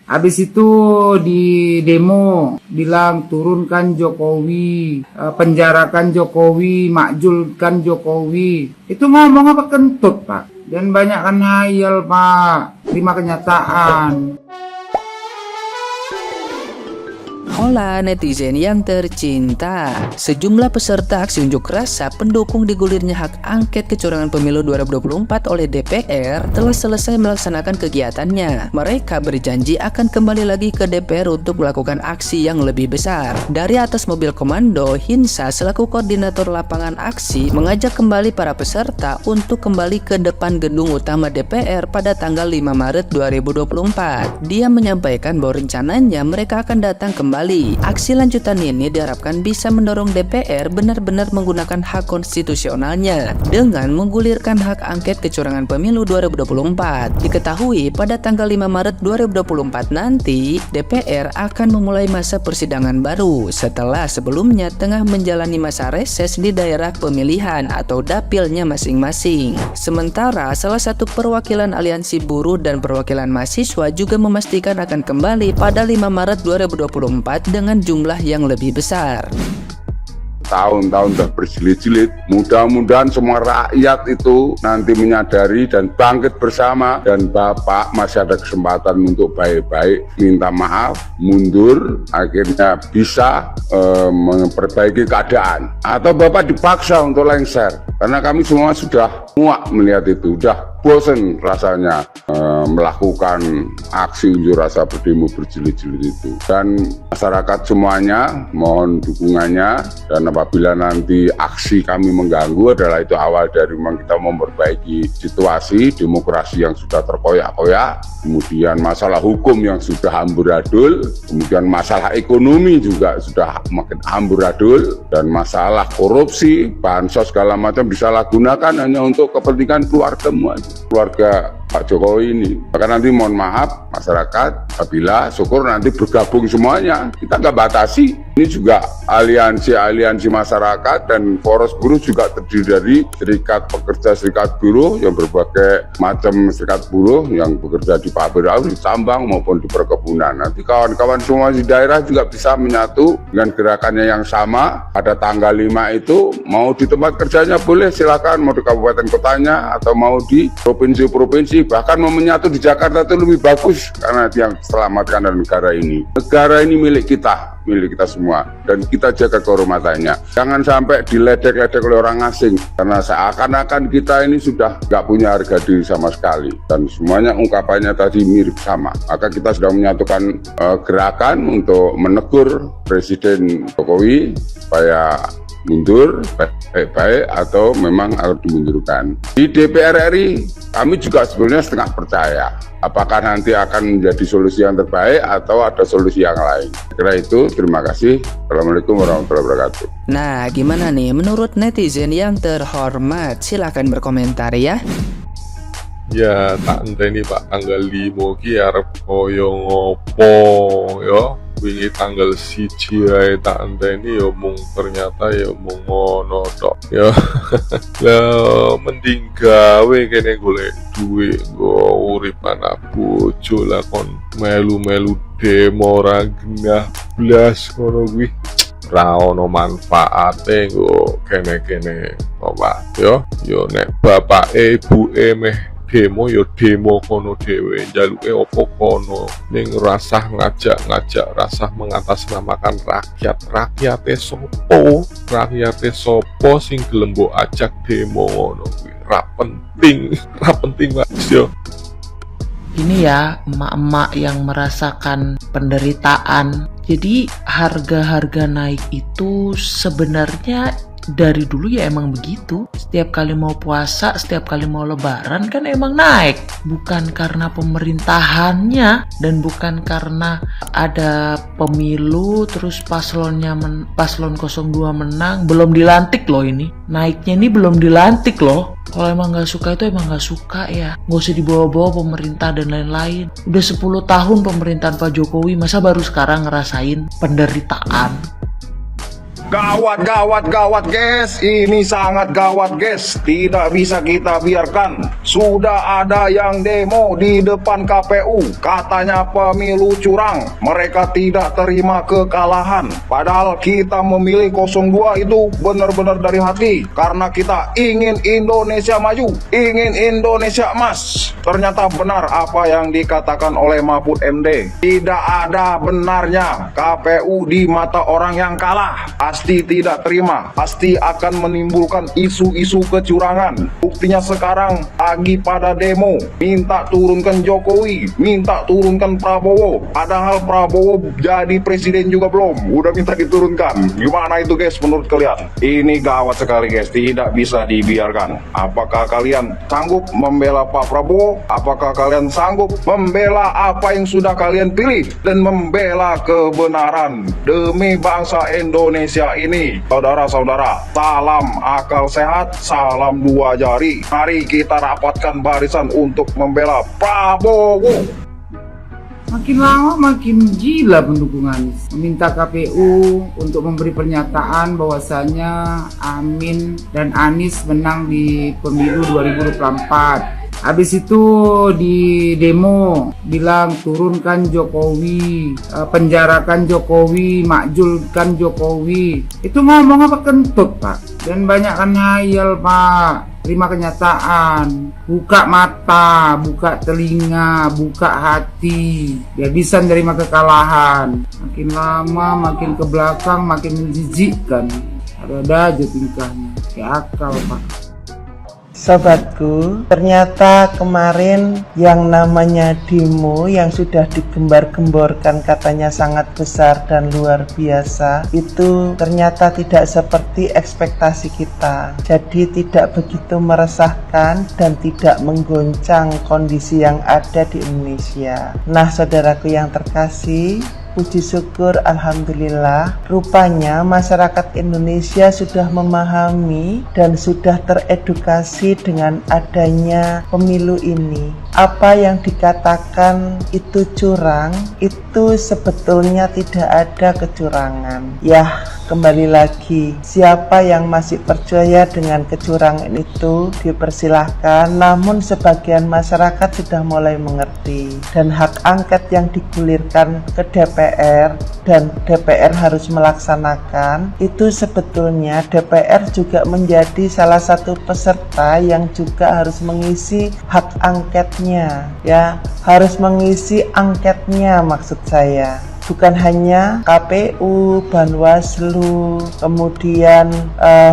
Habis itu di demo bilang turunkan Jokowi, penjarakan Jokowi, makjulkan Jokowi. Itu ngomong apa kentut, Pak? Dan banyak kan hayal, Pak. Terima kenyataan. Hola netizen yang tercinta, sejumlah peserta aksi unjuk rasa pendukung digulirnya hak angket kecurangan pemilu 2024 oleh DPR telah selesai melaksanakan kegiatannya. Mereka berjanji akan kembali lagi ke DPR untuk melakukan aksi yang lebih besar. Dari atas mobil komando, Hinsa selaku koordinator lapangan aksi mengajak kembali para peserta untuk kembali ke depan gedung utama DPR pada tanggal 5 Maret 2024. Dia menyampaikan bahwa rencananya mereka akan datang kembali. Aksi lanjutan ini diharapkan bisa mendorong DPR benar-benar menggunakan hak konstitusionalnya dengan menggulirkan hak angket kecurangan pemilu 2024. Diketahui pada tanggal 5 Maret 2024 nanti DPR akan memulai masa persidangan baru setelah sebelumnya tengah menjalani masa reses di daerah pemilihan atau dapilnya masing-masing. Sementara salah satu perwakilan aliansi buruh dan perwakilan mahasiswa juga memastikan akan kembali pada 5 Maret 2024 dengan jumlah yang lebih besar. Tahun-tahun sudah berjilid-jilid, mudah-mudahan semua rakyat itu nanti menyadari dan bangkit bersama, dan Bapak masih ada kesempatan untuk baik-baik minta maaf, mundur, akhirnya bisa memperbaiki keadaan, atau Bapak dipaksa untuk lengser, karena kami semua sudah muak melihat itu, sudah bosan rasanya melakukan aksi unjuk rasa berdemo berjilid-jilid itu. Dan masyarakat semuanya mohon dukungannya, dan apabila nanti aksi kami mengganggu adalah itu awal dari memang kita memperbaiki situasi demokrasi yang sudah terkoyak-koyak, kemudian masalah hukum yang sudah amburadul, kemudian masalah ekonomi juga sudah makin amburadul, dan masalah korupsi, bansos segala macam disalahgunakan hanya untuk kepentingan keluargamu aja, keluarga Pak Jokowi ini. Maka nanti mohon maaf masyarakat, apabila syukur nanti bergabung semuanya, kita nggak batasi. Ini juga aliansi masyarakat dan poros buruh juga terdiri dari serikat pekerja, serikat buruh yang berbagai macam serikat buruh yang bekerja di pabrik, di tambang maupun di perkebunan. Nanti kawan-kawan semua di daerah juga bisa menyatu dengan gerakannya yang sama. Pada tanggal 5 itu mau di tempat kerjanya boleh, silakan, mau di kabupaten kotanya atau mau di provinsi-provinsi, bahkan mau menyatu di Jakarta itu lebih bagus, karena yang selamatkan negara ini. Negara ini milik kita semua, dan kita jaga kehormatannya. Jangan sampai diledek-ledek oleh orang asing, karena seakan-akan kita ini sudah nggak punya harga diri sama sekali, dan semuanya ungkapannya tadi mirip sama. Maka kita sudah menyatukan gerakan untuk menegur Presiden Jokowi supaya mundur baik-baik atau memang harus dimundurkan. Di DPR RI kami juga sebenarnya setengah percaya apakah nanti akan menjadi solusi yang terbaik atau ada solusi yang lain. Kira itu, terima kasih. Assalamualaikum warahmatullahi wabarakatuh. Nah, gimana nih menurut netizen yang terhormat? Silahkan berkomentar ya. Ya, tak enteni Pak, tanggal 5 ki arep koyo ngopo yo. Wingi tanggal 1 ae tak enteni yo mung ternyata yo mung ngono tok yo. Lah mending gawe kene golek duit go urip anak bojo lah, kon melu-melu demo ra genah blas ngono kuwi. Ra ono manfaate go kene-kene Pak yo. Yo nek bapake ibuke meh demo yo demo kono dhewe, njaluke opo kono, ning rasah ngajak rasah mengatasnamakan rakyate sopo sing gelem mbok ajak demo ngono kuwi ra penting Mas yo. Ini ya emak-emak yang merasakan penderitaan. Jadi harga-harga naik itu sebenarnya dari dulu ya emang begitu. Setiap kali mau puasa, setiap kali mau lebaran kan emang naik. Bukan karena pemerintahannya dan bukan karena ada pemilu terus paslon 02 menang, belum dilantik loh ini. Naiknya ini belum dilantik loh. Kalau emang gak suka itu emang gak suka ya. Gak usah dibawa-bawa pemerintah dan lain-lain. Udah 10 tahun pemerintahan Pak Jokowi, masa baru sekarang ngerasain penderitaan? Gawat, gawat, gawat guys. Ini sangat gawat guys. Tidak bisa kita biarkan. Sudah ada yang demo di depan KPU. Katanya pemilu curang. Mereka tidak terima kekalahan. Padahal kita memilih 02 itu benar-benar dari hati. Karena kita ingin Indonesia maju. Ingin Indonesia emas. Ternyata benar apa yang dikatakan oleh Mahfud MD. Tidak ada benarnya KPU di mata orang yang kalah. Pasti tidak terima. Pasti akan menimbulkan isu-isu kecurangan. Buktinya sekarang lagi pada demo. Minta turunkan Jokowi. Minta turunkan Prabowo. Padahal Prabowo jadi presiden juga belum. Udah minta diturunkan. Gimana itu guys menurut kalian? Ini gawat sekali guys. Tidak bisa dibiarkan. Apakah kalian sanggup membela Pak Prabowo? Apakah kalian sanggup membela apa yang sudah kalian pilih dan membela kebenaran demi bangsa Indonesia ini? Saudara-saudara, salam akal sehat, salam dua jari. Mari kita rapatkan barisan untuk membela Prabowo. Makin lama makin gila pendukung Anies. Meminta KPU untuk memberi pernyataan bahwasanya Amin dan Anies menang di pemilu 2024. Habis itu di demo bilang turunkan Jokowi, penjarakan Jokowi, makjulkan Jokowi. Itu ngomong apa kentut Pak? Dan banyak kan ngayal Pak. Terima kenyataan, buka mata, buka telinga, buka hati. Dia bisa menerima kekalahan. Makin lama makin ke belakang makin menjijikkan. Ada aja tingkahnya, kayak akal Pak. Sobatku, ternyata kemarin yang namanya demo yang sudah digembar-gemborkan katanya sangat besar dan luar biasa, itu ternyata tidak seperti ekspektasi kita. Jadi tidak begitu meresahkan dan tidak menggoncang kondisi yang ada di Indonesia. Nah, saudaraku yang terkasih, puji syukur alhamdulillah, rupanya masyarakat Indonesia sudah memahami dan sudah teredukasi dengan adanya pemilu ini. Apa yang dikatakan itu curang, itu sebetulnya tidak ada kecurangan. Ya, kembali lagi, siapa yang masih percaya dengan kecurangan itu dipersilahkan, namun sebagian masyarakat sudah mulai mengerti. Dan hak angket yang digulirkan ke DPR dan DPR harus melaksanakan, itu sebetulnya DPR juga menjadi salah satu peserta yang juga harus mengisi hak angketnya, ya, harus mengisi angketnya maksud saya. Bukan hanya KPU, Bawaslu, kemudian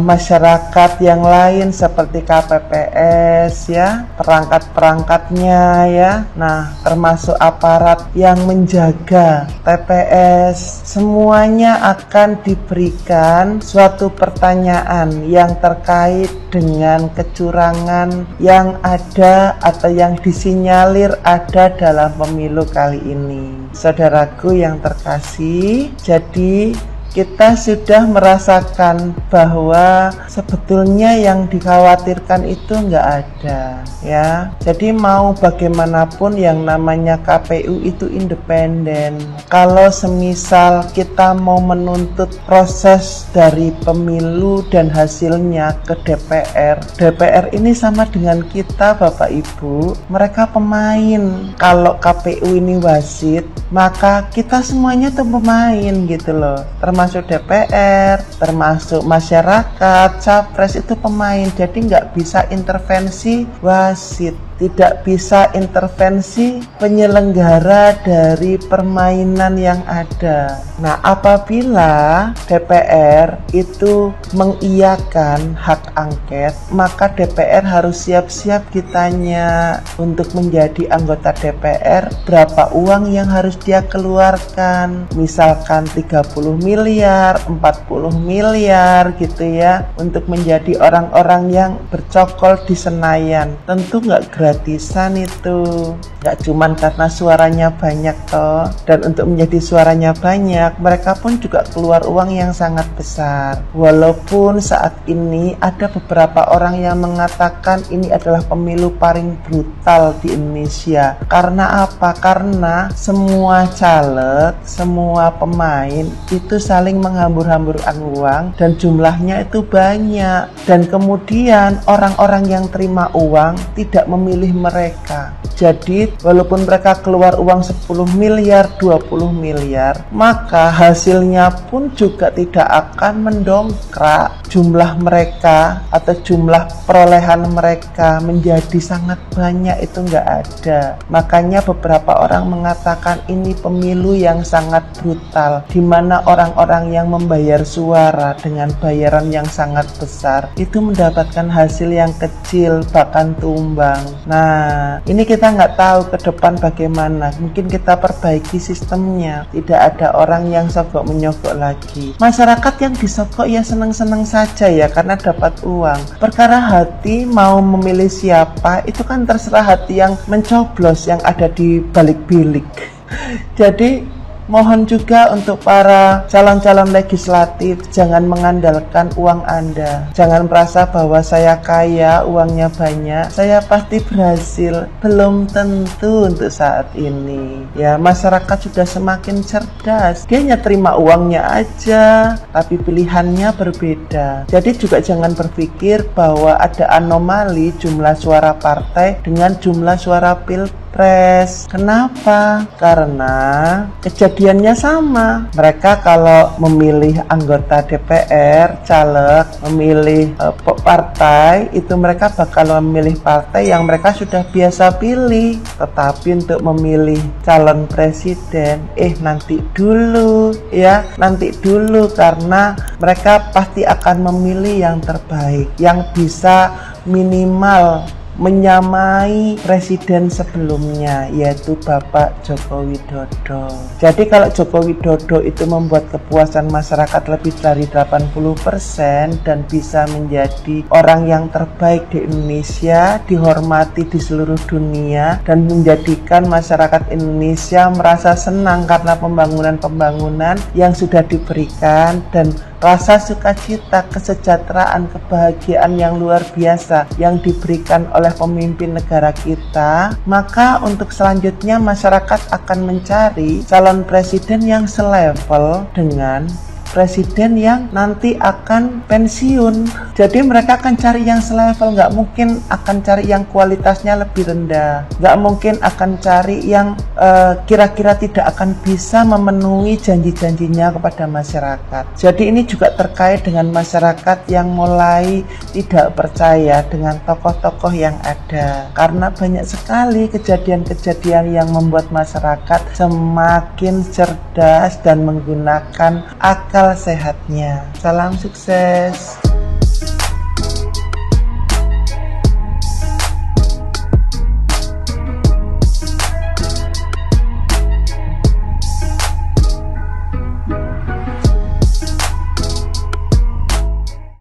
masyarakat yang lain seperti KPPS, ya, perangkat-perangkatnya, ya. Nah, termasuk aparat yang menjaga TPS, semuanya akan diberikan suatu pertanyaan yang terkait dengan kecurangan yang ada atau yang disinyalir ada dalam pemilu kali ini. Saudaraku yang terkasih, jadi kita sudah merasakan bahwa sebetulnya yang dikhawatirkan itu nggak ada, ya. Jadi mau bagaimanapun yang namanya KPU itu independen. Kalau semisal kita mau menuntut proses dari pemilu dan hasilnya ke DPR, DPR ini sama dengan kita Bapak Ibu, mereka pemain. Kalau KPU ini wasit, maka kita semuanya tuh pemain gitu loh, termasuk DPR, termasuk masyarakat, capres itu pemain. Jadi nggak bisa intervensi wasit, tidak bisa intervensi penyelenggara dari permainan yang ada. Nah, apabila DPR itu mengiyakan hak angket, maka DPR harus siap-siap ditanya untuk menjadi anggota DPR berapa uang yang harus dia keluarkan. Misalkan 30 miliar, 40 miliar gitu ya, untuk menjadi orang-orang yang bercokol di Senayan. Tentu nggak gratis gratisan itu. Nggak cuman karena suaranya banyak toh, dan untuk menjadi suaranya banyak, mereka pun juga keluar uang yang sangat besar. Walaupun saat ini ada beberapa orang yang mengatakan ini adalah pemilu paling brutal di Indonesia. Karena apa? Karena semua caleg, semua pemain itu saling menghambur-hamburkan uang dan jumlahnya itu banyak. Dan kemudian orang-orang yang terima uang tidak memilih mereka. Jadi walaupun mereka keluar uang 10 miliar, 20 miliar, maka hasilnya pun juga tidak akan mendongkrak jumlah mereka atau jumlah perolehan mereka menjadi sangat banyak, itu nggak ada. Makanya beberapa orang mengatakan ini pemilu yang sangat brutal, di mana orang-orang yang membayar suara dengan bayaran yang sangat besar itu mendapatkan hasil yang kecil, bahkan tumbang. Nah, ini kita nggak tahu ke depan bagaimana. Mungkin kita perbaiki sistemnya, tidak ada orang yang sogok menyogok lagi. Masyarakat yang disogok ya senang-senang saja ya, karena dapat uang. Perkara hati mau memilih siapa itu kan terserah hati yang mencoblos, yang ada di balik bilik. Jadi mohon juga untuk para calon-calon legislatif, jangan mengandalkan uang Anda. Jangan merasa bahwa saya kaya, uangnya banyak, saya pasti berhasil. Belum tentu untuk saat ini. Ya, masyarakat sudah semakin cerdas. Dia hanya terima uangnya aja, tapi pilihannya berbeda. Jadi juga jangan berpikir bahwa ada anomali jumlah suara partai dengan jumlah suara pilpres. Kenapa? Karena kejadiannya sama. Mereka kalau memilih anggota DPR, caleg, memilih partai, itu mereka bakal memilih partai yang mereka sudah biasa pilih. Tetapi untuk memilih calon presiden, nanti dulu ya, nanti dulu, karena mereka pasti akan memilih yang terbaik, yang bisa minimal menyamai presiden sebelumnya, yaitu Bapak Joko Widodo. Jadi kalau Joko Widodo itu membuat kepuasan masyarakat lebih dari 80% dan bisa menjadi orang yang terbaik di Indonesia, dihormati di seluruh dunia, dan menjadikan masyarakat Indonesia merasa senang karena pembangunan-pembangunan yang sudah diberikan, dan rasa sukacita, kesejahteraan, kebahagiaan yang luar biasa yang diberikan oleh pemimpin negara kita, maka untuk selanjutnya masyarakat akan mencari calon presiden yang selevel dengan presiden yang nanti akan pensiun. Jadi mereka akan cari yang selevel, nggak mungkin akan cari yang kualitasnya lebih rendah, nggak mungkin akan cari yang kira-kira tidak akan bisa memenuhi janji-janjinya kepada masyarakat. Jadi ini juga terkait dengan masyarakat yang mulai tidak percaya dengan tokoh-tokoh yang ada, karena banyak sekali kejadian-kejadian yang membuat masyarakat semakin cerdas dan menggunakan akal sehatnya. Salam sukses.